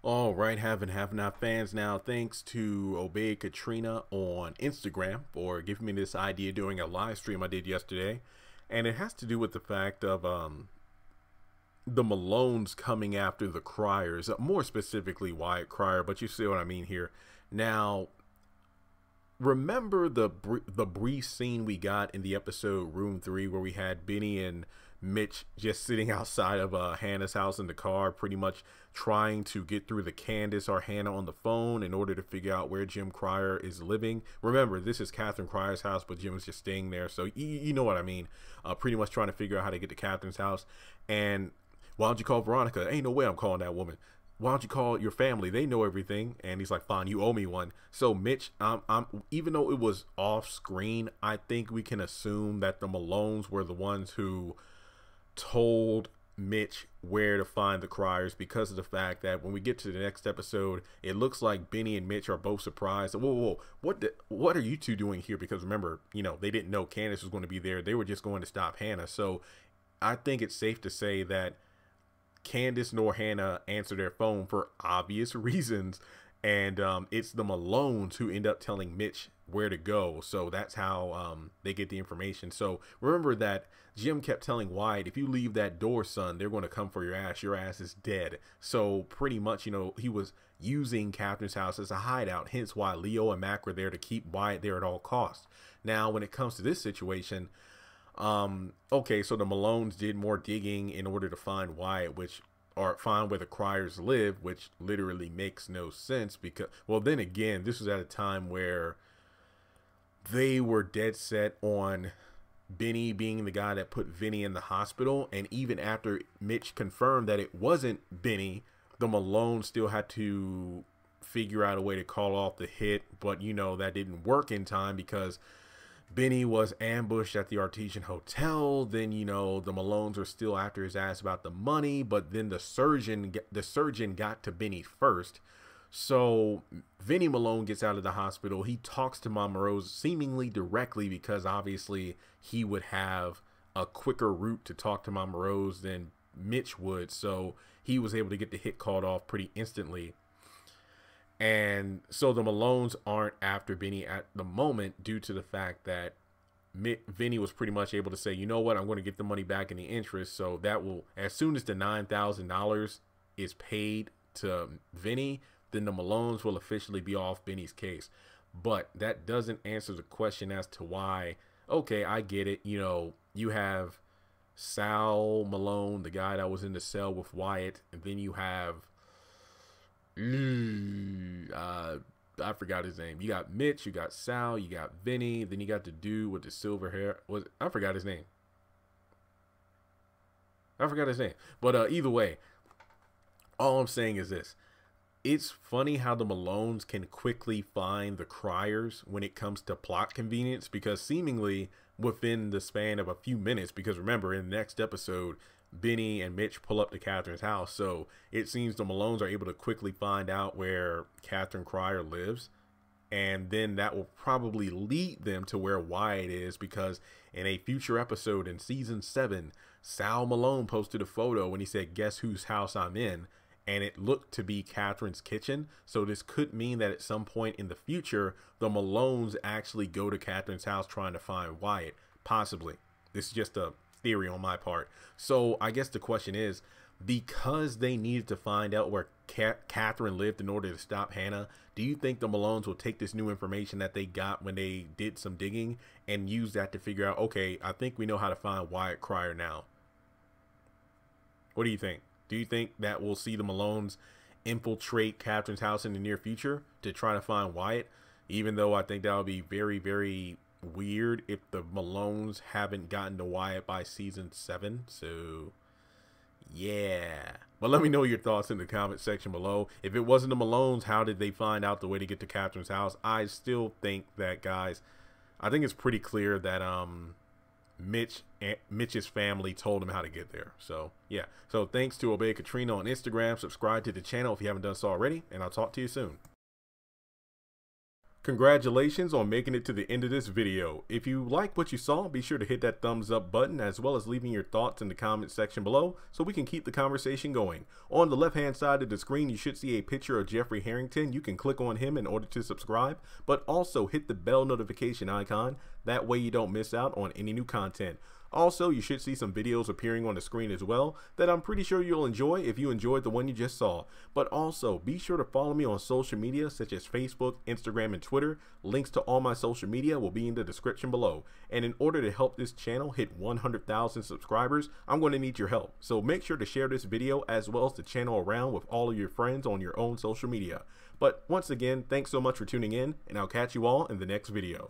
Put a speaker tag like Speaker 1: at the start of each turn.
Speaker 1: All right, have not fans now. Thanks to Obey Katrina on Instagram for giving me this idea during a live stream I did yesterday, and it has to do with the fact of the Malones coming after the Criers, more specifically Wyatt Crier. But you see what I mean here. Now, remember the brief scene we got in the episode Room 3 where we had Benny and Mitch just sitting outside of Hannah's house in the car, pretty much trying to get through the Candace or Hannah on the phone in order to figure out where Jim Crier is living. Remember, this is Katheryn Crier's house, but Jim is just staying there, so you know what I mean. Pretty much trying to figure out how to get to Katheryn's house. And why don't you call Veronica? Ain't no way I'm calling that woman. Why don't you call your family? They know everything. And he's like, fine, you owe me one. So Mitch, even though it was off screen, I think we can assume that the Malones were the ones who told Mitch where to find the Criers, because of the fact that when we get to the next episode, it looks like Benny and Mitch are both surprised. Whoa, what are you two doing here? Because remember, they didn't know Candace was going to be there. They were just going to stop Hannah. So I think it's safe to say that Candace nor Hannah answer their phone for obvious reasons, and it's the Malones who end up telling Mitch where to go. So that's how they get the information. So remember that Jim kept telling Wyatt, if you leave that door, son, they're going to come for your ass. Your ass is dead. So pretty much, he was using Katheryn's house as a hideout, hence why Leo and Mac were there to keep Wyatt there at all costs. Now, when it comes to this situation, okay, so the Malones did more digging in order to find Wyatt, or find where the Criers live, which literally makes no sense because, well, then again, this was at a time where they were dead set on Benny being the guy that put Vinny in the hospital, and even after Mitch confirmed that it wasn't Benny, the Malones still had to figure out a way to call off the hit, but that didn't work in time because Benny was ambushed at the Artesian Hotel. Then, the Malones were still after his ass about the money, but then the surgeon got to Benny first. So Vinny Malone gets out of the hospital. He talks to Mama Rose seemingly directly because obviously he would have a quicker route to talk to Mama Rose than Mitch would. So he was able to get the hit called off pretty instantly. And so the Malones aren't after Benny at the moment due to the fact that Vinny was pretty much able to say, you know what, I'm going to get the money back in the interest. So that will, as soon as the $9,000 is paid to Vinny, then the Malones will officially be off Benny's case. But that doesn't answer the question as to why. Okay, I get it. You have Sal Malone, the guy that was in the cell with Wyatt, and then you have I forgot his name. You got Mitch, you got Sal, you got Vinny, then you got the dude with the silver hair. I forgot his name. But either way, all I'm saying is this. It's funny how the Malones can quickly find the Criers when it comes to plot convenience, because seemingly within the span of a few minutes, because remember, in the next episode, Benny and Mitch pull up to Katheryn's house. So it seems the Malones are able to quickly find out where Katheryn Crier lives. And then that will probably lead them to where Wyatt is, because in a future episode in season 7, Sal Malone posted a photo when he said, guess whose house I'm in? And it looked to be Katheryn's kitchen. So this could mean that at some point in the future, the Malones actually go to Katheryn's house trying to find Wyatt. Possibly. This is just a theory on my part. So I guess the question is, because they needed to find out where Katheryn lived in order to stop Hannah, do you think the Malones will take this new information that they got when they did some digging and use that to figure out, okay, I think we know how to find Wyatt Crier now? What do you think? Do you think that we'll see the Malones infiltrate Katheryn's house in the near future to try to find Wyatt? Even though I think that would be very, very weird if the Malones haven't gotten to Wyatt by season 7. So yeah, but let me know your thoughts in the comment section below. If it wasn't the Malones, how did they find out the way to get to Katheryn's house? I still think that, guys, I think it's pretty clear that Mitch's family told him how to get there. So yeah, so thanks to Obey Katrina on Instagram. Subscribe to the channel if you haven't done so already, and I'll talk to you soon. Congratulations on making it to the end of this video. If you like what you saw, be sure to hit that thumbs up button as well as leaving your thoughts in the comment section below so we can keep the conversation going. On the left hand side of the screen, you should see a picture of Jeffrey Harrington. You can click on him in order to subscribe, but also hit the bell notification icon. That way you don't miss out on any new content. Also, you should see some videos appearing on the screen as well that I'm pretty sure you'll enjoy if you enjoyed the one you just saw. But also, be sure to follow me on social media such as Facebook, Instagram, and Twitter. Links to all my social media will be in the description below. And in order to help this channel hit 100,000 subscribers, I'm going to need your help. So make sure to share this video as well as the channel around with all of your friends on your own social media. But once again, thanks so much for tuning in, and I'll catch you all in the next video.